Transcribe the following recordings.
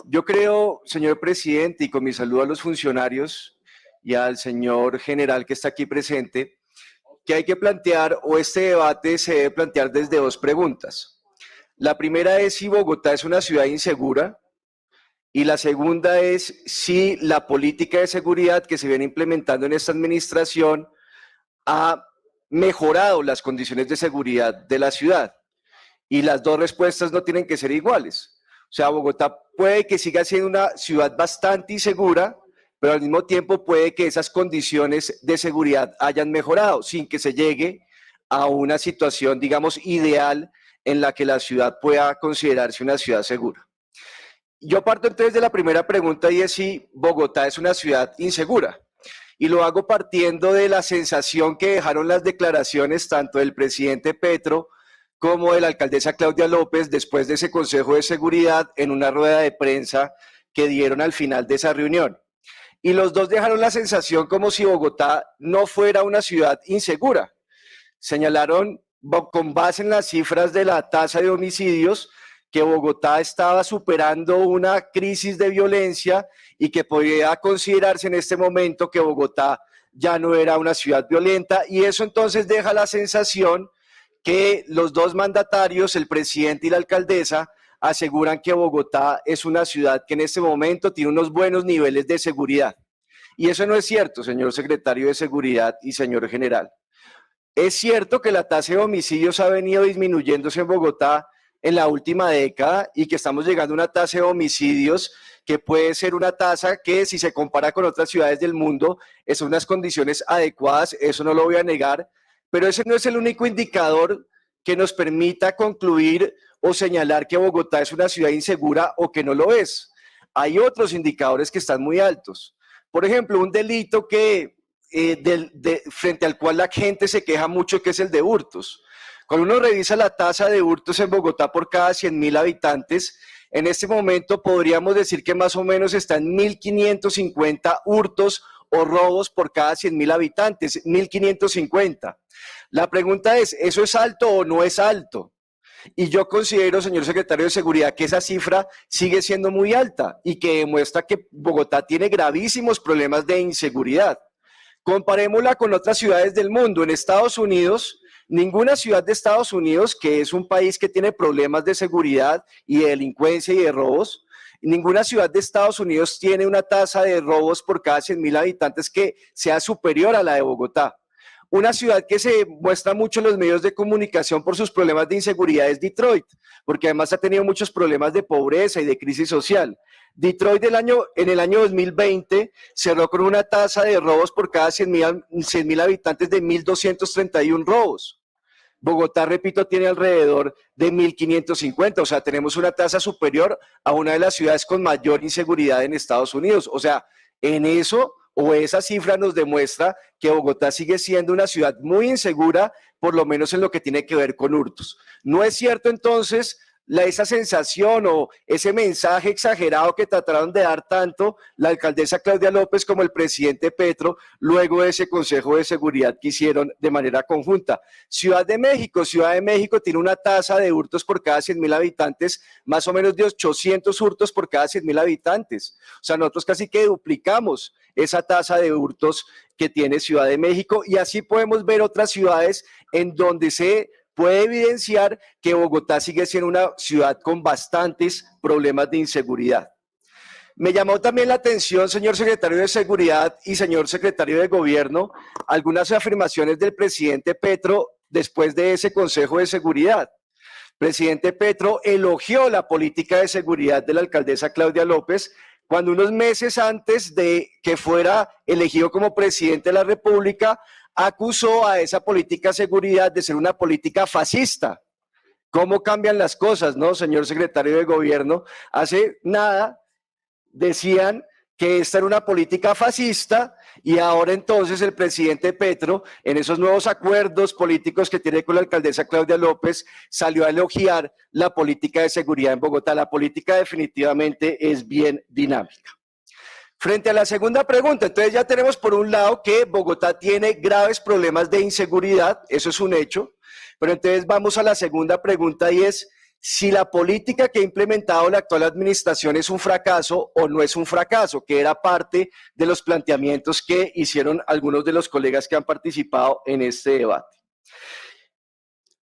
Yo creo, señor presidente, y con mi saludo a los funcionarios y al señor general que está aquí presente, que hay que plantear, o este debate se debe plantear desde dos preguntas. La primera es si Bogotá es una ciudad insegura, y la segunda es si la política de seguridad que se viene implementando en esta administración ha mejorado las condiciones de seguridad de la ciudad. Y las dos respuestas no tienen que ser iguales. O sea, Bogotá puede que siga siendo una ciudad bastante insegura, pero al mismo tiempo puede que esas condiciones de seguridad hayan mejorado sin que se llegue a una situación, digamos, ideal en la que la ciudad pueda considerarse una ciudad segura. Yo parto entonces de la primera pregunta y es si Bogotá es una ciudad insegura. Y lo hago partiendo de la sensación que dejaron las declaraciones tanto del presidente Petro como de la alcaldesa Claudia López después de ese Consejo de Seguridad en una rueda de prensa que dieron al final de esa reunión. Y los dos dejaron la sensación como si Bogotá no fuera una ciudad insegura. Señalaron, con base en las cifras de la tasa de homicidios, que Bogotá estaba superando una crisis de violencia y que podía considerarse en este momento que Bogotá ya no era una ciudad violenta, y eso entonces deja la sensación que los dos mandatarios, el presidente y la alcaldesa, aseguran que Bogotá es una ciudad que en este momento tiene unos buenos niveles de seguridad. Y eso no es cierto, señor secretario de Seguridad y señor general. Es cierto que la tasa de homicidios ha venido disminuyéndose en Bogotá en la última década y que estamos llegando a una tasa de homicidios que puede ser una tasa que, si se compara con otras ciudades del mundo, es unas condiciones adecuadas, eso no lo voy a negar, pero ese no es el único indicador que nos permita concluir o señalar que Bogotá es una ciudad insegura o que no lo es. Hay otros indicadores que están muy altos. Por ejemplo, un delito frente al cual la gente se queja mucho, que es el de hurtos. Cuando uno revisa la tasa de hurtos en Bogotá por cada 100.000 habitantes, en este momento podríamos decir que más o menos está en 1.550 hurtos o robos por cada 100.000 habitantes, 1.550. La pregunta es, ¿eso es alto o no es alto? Y yo considero, señor secretario de Seguridad, que esa cifra sigue siendo muy alta y que demuestra que Bogotá tiene gravísimos problemas de inseguridad. Comparémosla con otras ciudades del mundo. En Estados Unidos, ninguna ciudad de Estados Unidos, que es un país que tiene problemas de seguridad y de delincuencia y de robos, ninguna ciudad de Estados Unidos tiene una tasa de robos por cada 100.000 habitantes que sea superior a la de Bogotá. Una ciudad que se muestra mucho en los medios de comunicación por sus problemas de inseguridad es Detroit, porque además ha tenido muchos problemas de pobreza y de crisis social. Detroit en el año 2020 cerró con una tasa de robos por cada 100.000 habitantes de 1.231 robos. Bogotá, repito, tiene alrededor de 1.550, o sea, tenemos una tasa superior a una de las ciudades con mayor inseguridad en Estados Unidos. O sea, en eso, o esa cifra nos demuestra que Bogotá sigue siendo una ciudad muy insegura, por lo menos en lo que tiene que ver con hurtos. ¿No es cierto entonces esa sensación o ese mensaje exagerado que trataron de dar tanto la alcaldesa Claudia López como el presidente Petro luego de ese Consejo de Seguridad que hicieron de manera conjunta? Ciudad de México tiene una tasa de hurtos por cada 100.000 habitantes, más o menos de 800 hurtos por cada 100.000 habitantes. O sea, nosotros casi que duplicamos esa tasa de hurtos que tiene Ciudad de México, y así podemos ver otras ciudades en donde se puede evidenciar que Bogotá sigue siendo una ciudad con bastantes problemas de inseguridad. Me llamó también la atención, señor secretario de Seguridad y señor secretario de Gobierno, algunas afirmaciones del presidente Petro después de ese Consejo de Seguridad. Presidente Petro elogió la política de seguridad de la alcaldesa Claudia López, cuando unos meses antes de que fuera elegido como presidente de la República, acusó a esa política de seguridad de ser una política fascista. ¿Cómo cambian las cosas, no, señor secretario de Gobierno? Hace nada decían que esta era una política fascista, y ahora entonces el presidente Petro, en esos nuevos acuerdos políticos que tiene con la alcaldesa Claudia López, salió a elogiar la política de seguridad en Bogotá. La política definitivamente es bien dinámica. Frente a la segunda pregunta, entonces ya tenemos por un lado que Bogotá tiene graves problemas de inseguridad, eso es un hecho, pero entonces vamos a la segunda pregunta, y es si la política que ha implementado la actual administración es un fracaso o no es un fracaso, que era parte de los planteamientos que hicieron algunos de los colegas que han participado en este debate.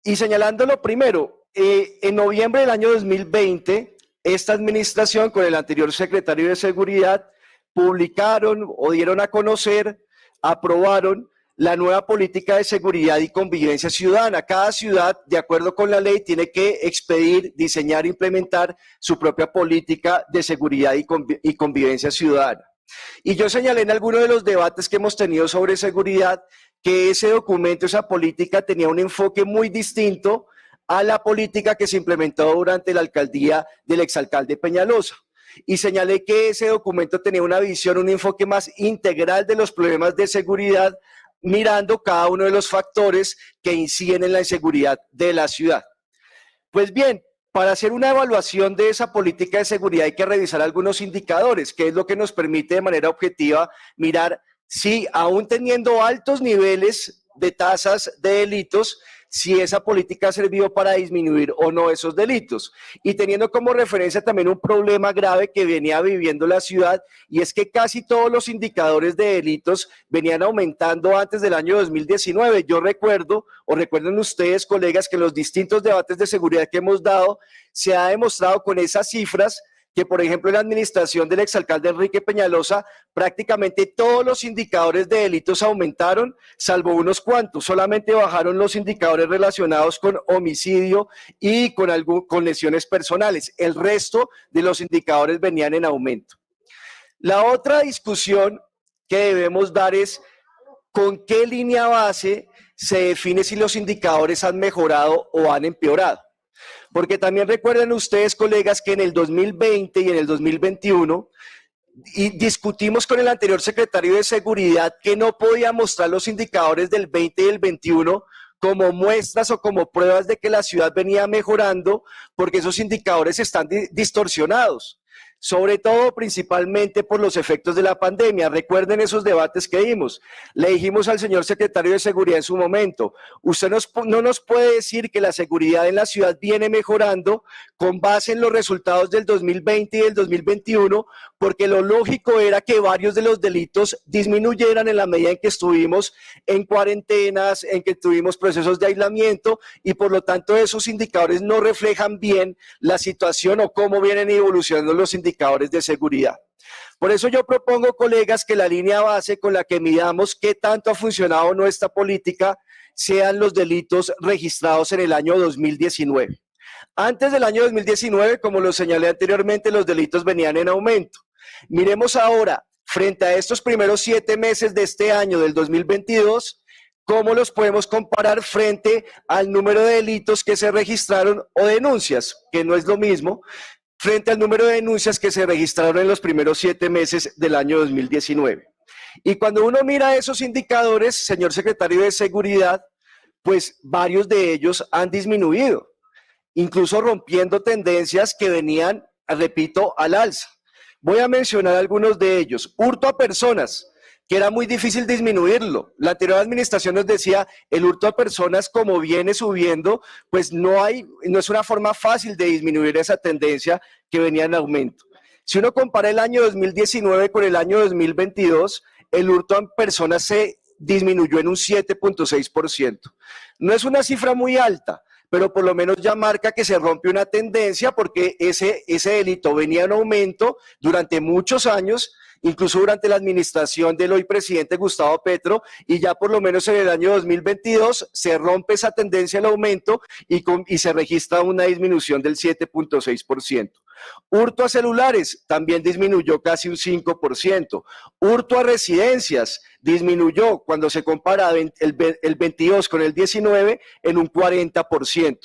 Y señalándolo primero, en noviembre del año 2020, esta administración con el anterior secretario de Seguridad publicaron o dieron a conocer, aprobaron la nueva política de seguridad y convivencia ciudadana. Cada ciudad, de acuerdo con la ley, tiene que expedir, diseñar e implementar su propia política de seguridad y convivencia ciudadana. Y yo señalé en algunos de los debates que hemos tenido sobre seguridad que ese documento, esa política tenía un enfoque muy distinto a la política que se implementó durante la alcaldía del exalcalde Peñalosa. Y señalé que ese documento tenía una visión, un enfoque más integral de los problemas de seguridad, mirando cada uno de los factores que inciden en la inseguridad de la ciudad. Pues bien, para hacer una evaluación de esa política de seguridad hay que revisar algunos indicadores, que es lo que nos permite de manera objetiva mirar si, aún teniendo altos niveles de tasas de delitos, si esa política ha servido para disminuir o no esos delitos. Y teniendo como referencia también un problema grave que venía viviendo la ciudad, y es que casi todos los indicadores de delitos venían aumentando antes del año 2019. Yo recuerdo, o recuerden ustedes, colegas, que en los distintos debates de seguridad que hemos dado, se ha demostrado con esas cifras que, por ejemplo, en la administración del exalcalde Enrique Peñalosa, prácticamente todos los indicadores de delitos aumentaron, salvo unos cuantos. Solamente bajaron los indicadores relacionados con homicidio y con lesiones personales. El resto de los indicadores venían en aumento. La otra discusión que debemos dar es con qué línea base se define si los indicadores han mejorado o han empeorado. Porque también recuerden ustedes, colegas, que en el 2020 y en el 2021 y discutimos con el anterior secretario de Seguridad que no podía mostrar los indicadores del 20 y del 21 como muestras o como pruebas de que la ciudad venía mejorando, porque esos indicadores están distorsionados, sobre todo principalmente por los efectos de la pandemia. Recuerden esos debates que dimos. Le dijimos al señor secretario de Seguridad en su momento, usted no nos puede decir que la seguridad en la ciudad viene mejorando con base en los resultados del 2020 y del 2021, porque lo lógico era que varios de los delitos disminuyeran en la medida en que estuvimos en cuarentenas, en que tuvimos procesos de aislamiento, y por lo tanto esos indicadores no reflejan bien la situación o cómo vienen evolucionando los indicadores de seguridad. Por eso yo propongo, colegas, que la línea base con la que midamos qué tanto ha funcionado nuestra política sean los delitos registrados en el año 2019. Antes del año 2019, como lo señalé anteriormente, los delitos venían en aumento. Miremos ahora, frente a estos primeros 7 meses de este año, del 2022, cómo los podemos comparar frente al número de delitos que se registraron o denuncias, que no es lo mismo, frente al número de denuncias que se registraron en los primeros 7 meses del año 2019. Y cuando uno mira esos indicadores, señor secretario de Seguridad, pues varios de ellos han disminuido, incluso rompiendo tendencias que venían, repito, al alza. Voy a mencionar algunos de ellos. Hurto a personas, que era muy difícil disminuirlo. La anterior administración nos decía, el hurto a personas, como viene subiendo, pues no es una forma fácil de disminuir esa tendencia que venía en aumento. Si uno compara el año 2019 con el año 2022, el hurto a personas se disminuyó en un 7.6%. No es una cifra muy alta, pero por lo menos ya marca que se rompe una tendencia, porque ese delito venía en aumento durante muchos años, incluso durante la administración del hoy presidente Gustavo Petro, y ya por lo menos en el año 2022 se rompe esa tendencia al aumento y se registra una disminución del 7.6%. Hurto a celulares también disminuyó casi un 5%. Hurto a residencias disminuyó, cuando se compara el 22 con el 19, en un 40%.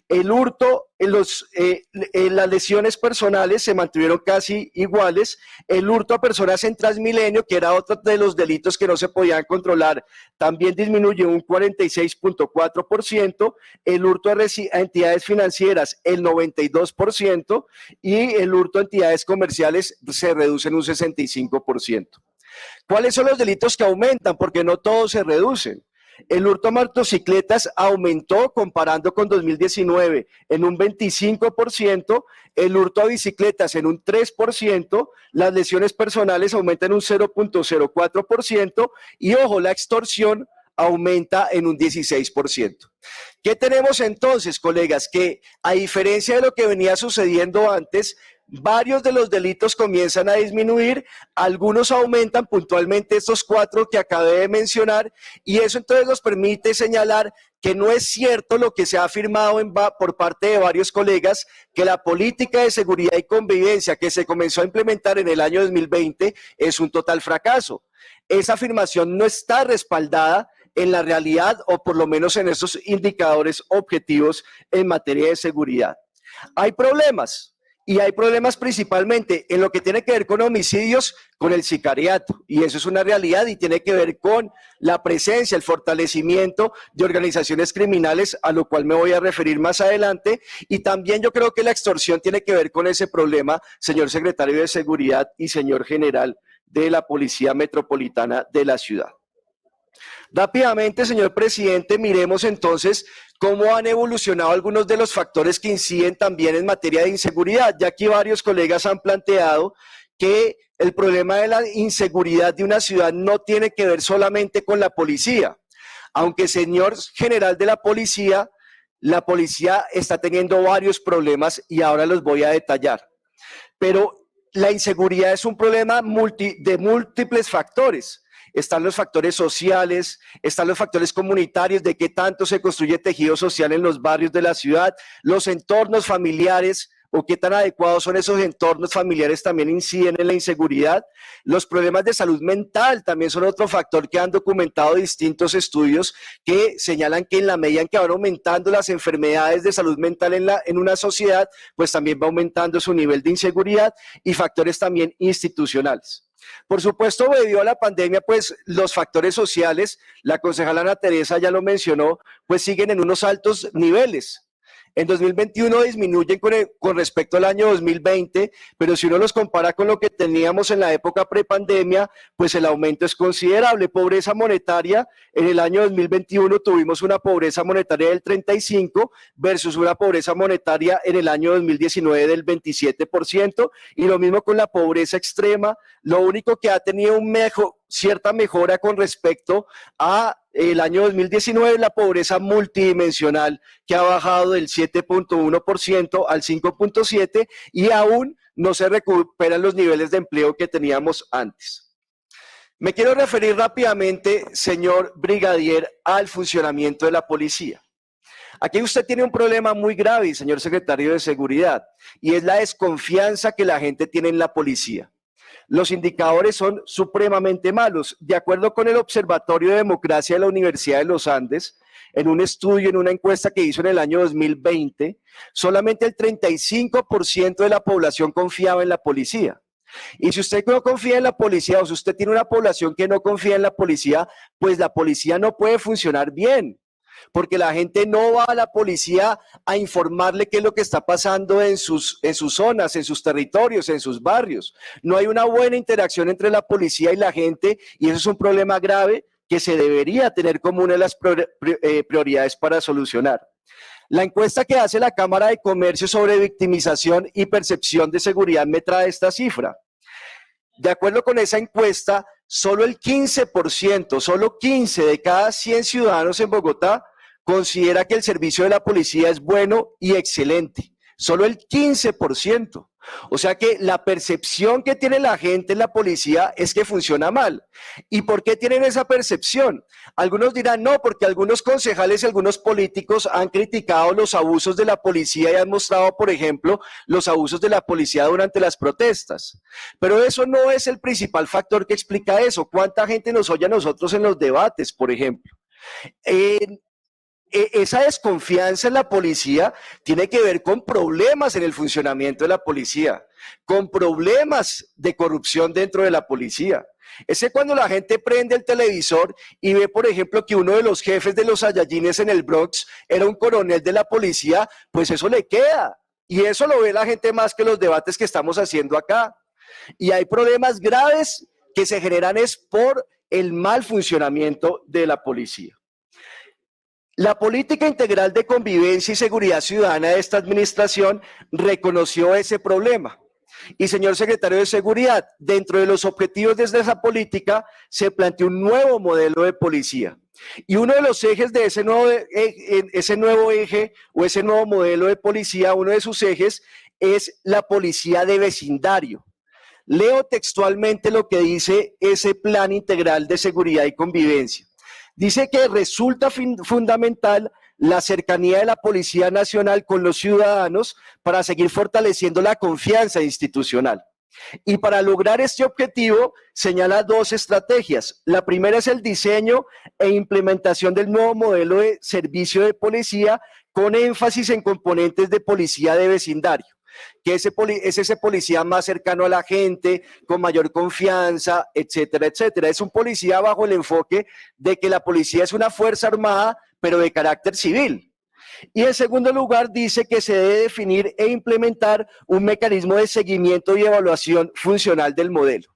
El hurto, las lesiones personales se mantuvieron casi iguales. El hurto a personas en Transmilenio, que era otro de los delitos que no se podían controlar, también disminuyó un 46.4%. El hurto a entidades financieras, el 92%. Y el hurto a entidades comerciales se reduce en un 65%. ¿Cuáles son los delitos que aumentan? Porque no todos se reducen. El hurto a motocicletas aumentó comparando con 2019 en un 25%, el hurto a bicicletas en un 3%, las lesiones personales aumentan en un 0.04% y ojo, la extorsión aumenta en un 16%. ¿Qué tenemos entonces, colegas? Que a diferencia de lo que venía sucediendo antes, varios de los delitos comienzan a disminuir, algunos aumentan puntualmente estos 4 que acabé de mencionar, y eso entonces nos permite señalar que no es cierto lo que se ha afirmado por parte de varios colegas, que la política de seguridad y convivencia que se comenzó a implementar en el año 2020 es un total fracaso. Esa afirmación no está respaldada en la realidad o por lo menos en esos indicadores objetivos en materia de seguridad. Hay problemas, y hay problemas principalmente en lo que tiene que ver con homicidios, con el sicariato, y eso es una realidad y tiene que ver con la presencia, el fortalecimiento de organizaciones criminales, a lo cual me voy a referir más adelante, y también yo creo que la extorsión tiene que ver con ese problema, señor secretario de Seguridad y señor general de la Policía Metropolitana de la ciudad. Rápidamente, señor presidente, miremos entonces cómo han evolucionado algunos de los factores que inciden también en materia de inseguridad. Ya aquí varios colegas han planteado que el problema de la inseguridad de una ciudad no tiene que ver solamente con la policía, aunque señor general de la policía está teniendo varios problemas y ahora los voy a detallar. Pero la inseguridad es un problema de múltiples factores. Están los factores sociales, están los factores comunitarios, de qué tanto se construye tejido social en los barrios de la ciudad, los entornos familiares, o qué tan adecuados son esos entornos familiares también inciden en la inseguridad. Los problemas de salud mental también son otro factor que han documentado distintos estudios que señalan que en la medida en que van aumentando las enfermedades de salud mental en una sociedad, pues también va aumentando su nivel de inseguridad, y factores también institucionales. Por supuesto, debido a la pandemia, pues los factores sociales, la concejala Ana Teresa ya lo mencionó, pues siguen en unos altos niveles. En 2021 disminuyen con respecto al año 2020, pero si uno los compara con lo que teníamos en la época prepandemia, pues el aumento es considerable. Pobreza monetaria, en el año 2021 tuvimos una pobreza monetaria del 35% versus una pobreza monetaria en el año 2019 del 27%, y lo mismo con la pobreza extrema. Lo único que ha tenido cierta mejora con respecto a el año 2019, la pobreza multidimensional, que ha bajado del 7.1% al 5.7%, y aún no se recuperan los niveles de empleo que teníamos antes. Me quiero referir rápidamente, señor brigadier, al funcionamiento de la policía. Aquí usted tiene un problema muy grave, señor secretario de Seguridad, y es la desconfianza que la gente tiene en la policía. Los indicadores son supremamente malos. De acuerdo con el Observatorio de Democracia de la Universidad de los Andes, en un estudio, en una encuesta que hizo en el año 2020, solamente el 35% de la población confiaba en la policía. Y si usted no confía en la policía, o si usted tiene una población que no confía en la policía, pues la policía no puede funcionar bien, porque la gente no va a la policía a informarle qué es lo que está pasando en sus zonas, en sus territorios, en sus barrios. No hay una buena interacción entre la policía y la gente, y eso es un problema grave que se debería tener como una de las prioridades para solucionar. La encuesta que hace la Cámara de Comercio sobre victimización y percepción de seguridad me trae esta cifra. De acuerdo con esa encuesta, solo el 15%, solo 15 de cada 100 ciudadanos en Bogotá considera que el servicio de la policía es bueno y excelente. Solo el 15%. O sea que la percepción que tiene la gente en la policía es que funciona mal. ¿Y por qué tienen esa percepción? Algunos dirán, no, porque algunos concejales y algunos políticos han criticado los abusos de la policía y han mostrado, por ejemplo, los abusos de la policía durante las protestas. Pero eso no es el principal factor que explica eso. ¿Cuánta gente nos oye a nosotros en los debates, por ejemplo? Esa desconfianza en la policía tiene que ver con problemas en el funcionamiento de la policía, con problemas de corrupción dentro de la policía. Es que cuando la gente prende el televisor y ve, por ejemplo, que uno de los jefes de los Saiyajines en el Bronx era un coronel de la policía, pues eso le queda. Y eso lo ve la gente más que los debates que estamos haciendo acá. Y hay problemas graves que se generan es por el mal funcionamiento de la policía. La política integral de convivencia y seguridad ciudadana de esta administración reconoció ese problema. Y señor secretario de Seguridad, dentro de los objetivos de esa política se planteó un nuevo modelo de policía. Y uno de los ejes de ese nuevo eje o ese nuevo modelo de policía, uno de sus ejes es la policía de vecindario. Leo textualmente lo que dice ese plan integral de seguridad y convivencia. Dice que resulta fundamental la cercanía de la Policía Nacional con los ciudadanos para seguir fortaleciendo la confianza institucional. Y para lograr este objetivo señala dos estrategias. La primera es el diseño e implementación del nuevo modelo de servicio de policía con énfasis en componentes de policía de vecindario, que es ese policía más cercano a la gente, con mayor confianza, etcétera, etcétera. Es un policía bajo el enfoque de que la policía es una fuerza armada, pero de carácter civil. Y en segundo lugar dice que se debe definir e implementar un mecanismo de seguimiento y evaluación funcional del modelo.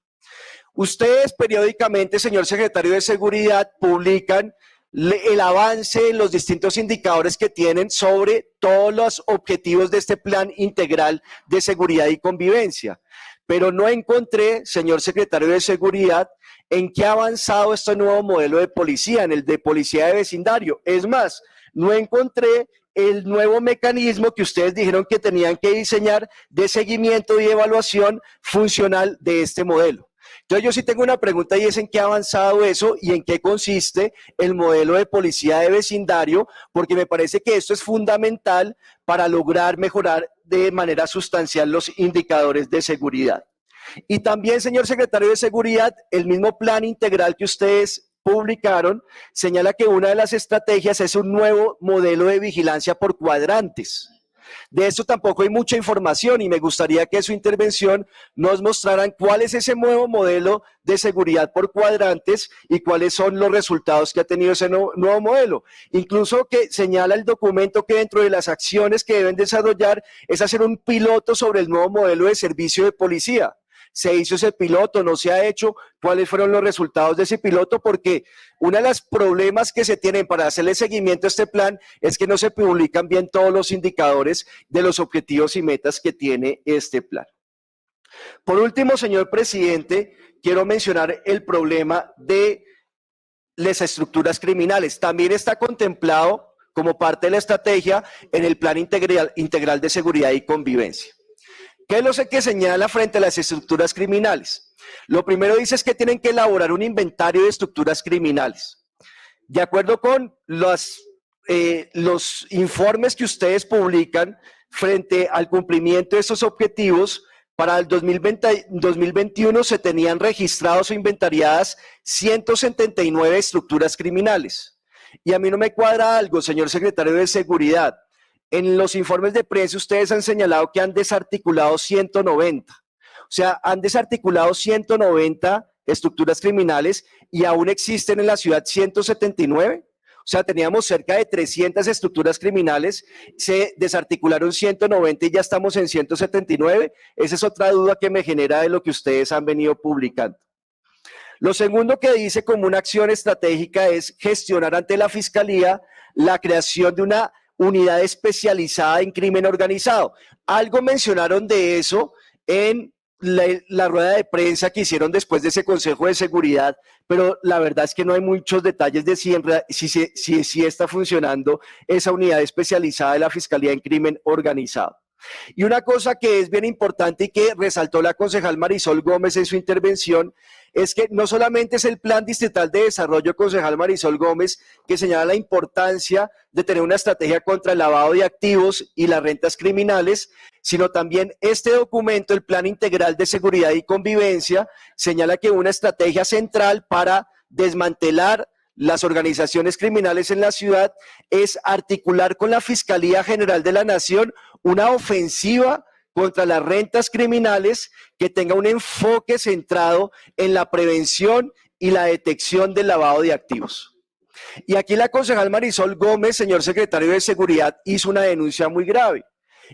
Ustedes periódicamente, señor secretario de Seguridad, publican el avance en los distintos indicadores que tienen sobre todos los objetivos de este plan integral de seguridad y convivencia. Pero no encontré, señor secretario de Seguridad, en qué ha avanzado este nuevo modelo de policía, en el de policía de vecindario. Es más, no encontré el nuevo mecanismo que ustedes dijeron que tenían que diseñar de seguimiento y evaluación funcional de este modelo. Entonces yo sí tengo una pregunta y es en qué ha avanzado eso y en qué consiste el modelo de policía de vecindario, porque me parece que esto es fundamental para lograr mejorar de manera sustancial los indicadores de seguridad. Y también, señor secretario de Seguridad, el mismo plan integral que ustedes publicaron señala que una de las estrategias es un nuevo modelo de vigilancia por cuadrantes. De esto tampoco hay mucha información y me gustaría que en su intervención nos mostraran cuál es ese nuevo modelo de seguridad por cuadrantes y cuáles son los resultados que ha tenido ese nuevo modelo. Incluso que señala el documento que dentro de las acciones que deben desarrollar es hacer un piloto sobre el nuevo modelo de servicio de policía. ¿Se hizo ese piloto? ¿No se ha hecho? ¿Cuáles fueron los resultados de ese piloto? Porque uno de los problemas que se tienen para hacerle seguimiento a este plan es que no se publican bien todos los indicadores de los objetivos y metas que tiene este plan. Por último, señor presidente, quiero mencionar el problema de las estructuras criminales. También está contemplado como parte de la estrategia en el plan integral de seguridad y convivencia. ¿Qué es lo que señala frente a las estructuras criminales? Lo primero dice es que tienen que elaborar un inventario de estructuras criminales. De acuerdo con los informes que ustedes publican frente al cumplimiento de estos objetivos, para el 2021 se tenían registrados o inventariadas 179 estructuras criminales. Y a mí no me cuadra algo, señor secretario de Seguridad. En los informes de prensa ustedes han señalado que han desarticulado 190. O sea, han desarticulado 190 estructuras criminales y aún existen en la ciudad 179. O sea, teníamos cerca de 300 estructuras criminales, se desarticularon 190 y ya estamos en 179. Esa es otra duda que me genera de lo que ustedes han venido publicando. Lo segundo que dice como una acción estratégica es gestionar ante la Fiscalía la creación de una unidad especializada en crimen organizado. Algo mencionaron de eso en la rueda de prensa que hicieron después de ese Consejo de Seguridad, pero la verdad es que no hay muchos detalles de si está funcionando esa unidad especializada de la Fiscalía en crimen organizado. Y una cosa que es bien importante y que resaltó la concejal Marisol Gómez en su intervención es que no solamente es el Plan Distrital de Desarrollo, concejal Marisol Gómez, que señala la importancia de tener una estrategia contra el lavado de activos y las rentas criminales, sino también este documento, el Plan Integral de Seguridad y Convivencia, señala que una estrategia central para desmantelar las organizaciones criminales en la ciudad es articular con la Fiscalía General de la Nación una ofensiva contra las rentas criminales que tenga un enfoque centrado en la prevención y la detección del lavado de activos. Y aquí la concejal Marisol Gómez, señor secretario de Seguridad, hizo una denuncia muy grave.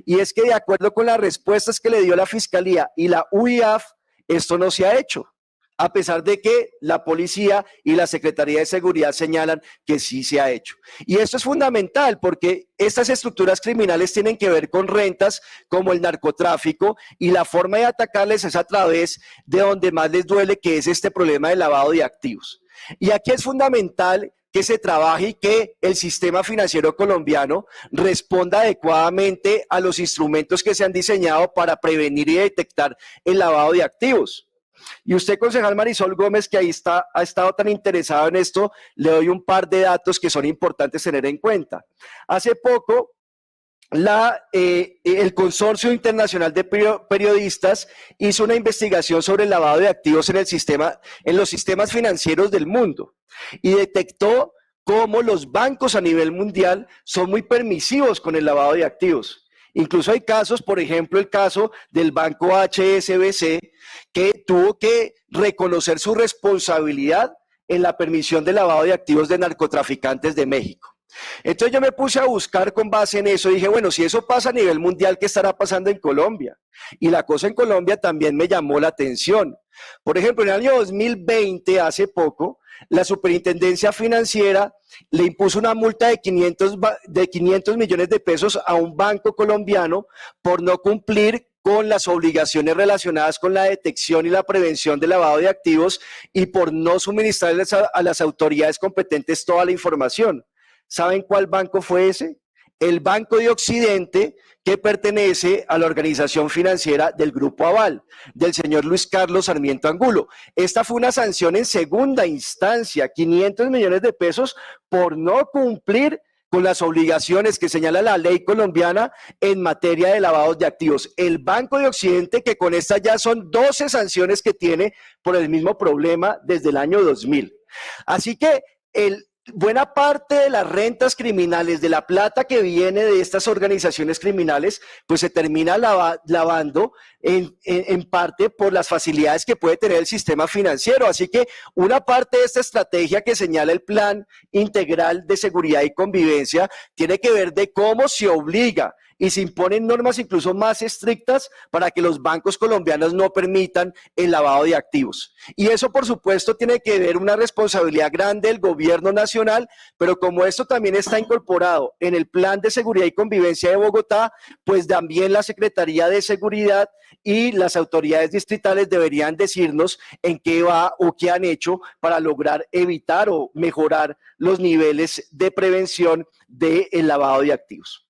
Y es que de acuerdo con las respuestas que le dio la Fiscalía y la UIAF, esto no se ha hecho. a pesar de que la policía y la Secretaría de Seguridad señalan que sí se ha hecho. Y esto es fundamental porque estas estructuras criminales tienen que ver con rentas como el narcotráfico, y la forma de atacarles es a través de donde más les duele, que es este problema del lavado de activos. Y aquí es fundamental que se trabaje y que el sistema financiero colombiano responda adecuadamente a los instrumentos que se han diseñado para prevenir y detectar el lavado de activos. Y usted, concejal Marisol Gómez, que ahí está, ha estado tan interesado en esto, le doy un par de datos que son importantes tener en cuenta. Hace poco, el Consorcio Internacional de Periodistas hizo una investigación sobre el lavado de activos en los sistemas financieros del mundo, y detectó cómo los bancos a nivel mundial son muy permisivos con el lavado de activos. Incluso hay casos, por ejemplo, el caso del banco HSBC, que tuvo que reconocer su responsabilidad en la permisión de lavado de activos de narcotraficantes de México. Entonces yo me puse a buscar con base en eso, dije, bueno, si eso pasa a nivel mundial, ¿qué estará pasando en Colombia? Y la cosa en Colombia también me llamó la atención. Por ejemplo, en el año 2020, hace poco, la Superintendencia Financiera le impuso una multa de 500 millones de pesos a un banco colombiano por no cumplir con las obligaciones relacionadas con la detección y la prevención del lavado de activos y por no suministrarles a las autoridades competentes toda la información. ¿Saben cuál banco fue ese? El Banco de Occidente, que pertenece a la organización financiera del Grupo Aval, del señor Luis Carlos Sarmiento Angulo. Esta fue una sanción en segunda instancia, 500 millones de pesos por no cumplir con las obligaciones que señala la ley colombiana en materia de lavados de activos. El Banco de Occidente, que con esta ya son 12 sanciones que tiene por el mismo problema desde el año 2000. Así que buena parte de las rentas criminales, de la plata que viene de estas organizaciones criminales, pues se termina lavando en parte por las facilidades que puede tener el sistema financiero. Así que una parte de esta estrategia que señala el Plan Integral de Seguridad y Convivencia tiene que ver de cómo se obliga y se imponen normas incluso más estrictas para que los bancos colombianos no permitan el lavado de activos. Y eso, por supuesto, tiene que ver una responsabilidad grande del gobierno nacional, pero como esto también está incorporado en el Plan de Seguridad y Convivencia de Bogotá, pues también la Secretaría de Seguridad y las autoridades distritales deberían decirnos en qué va o qué han hecho para lograr evitar o mejorar los niveles de prevención del lavado de activos.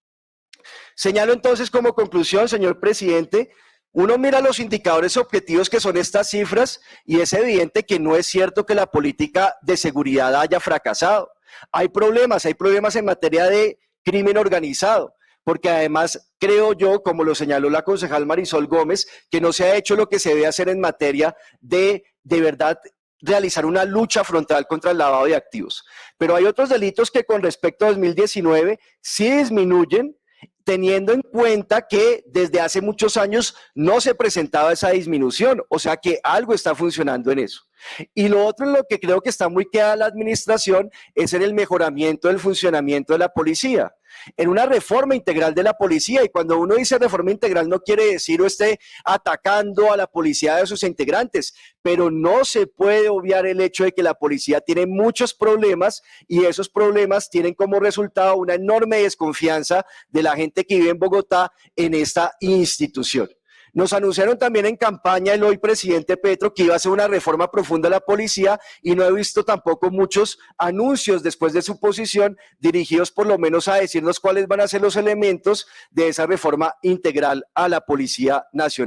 Señalo entonces como conclusión, señor presidente, uno mira los indicadores objetivos que son estas cifras y es evidente que no es cierto que la política de seguridad haya fracasado. Hay problemas en materia de crimen organizado, porque además creo yo, como lo señaló la concejal Marisol Gómez, que no se ha hecho lo que se debe hacer en materia de verdad, realizar una lucha frontal contra el lavado de activos. Pero hay otros delitos que con respecto a 2019 sí disminuyen, teniendo en cuenta que desde hace muchos años no se presentaba esa disminución, o sea que algo está funcionando en eso. Y lo otro en lo que creo que está muy quedada la administración es en el mejoramiento del funcionamiento de la policía, en una reforma integral de la policía. Y cuando uno dice reforma integral no quiere decir o esté atacando a la policía de sus integrantes, pero no se puede obviar el hecho de que la policía tiene muchos problemas y esos problemas tienen como resultado una enorme desconfianza de la gente que vive en Bogotá en esta institución. Nos anunciaron también en campaña el hoy presidente Petro que iba a hacer una reforma profunda a la policía y no he visto tampoco muchos anuncios después de su posición dirigidos por lo menos a decirnos cuáles van a ser los elementos de esa reforma integral a la Policía Nacional.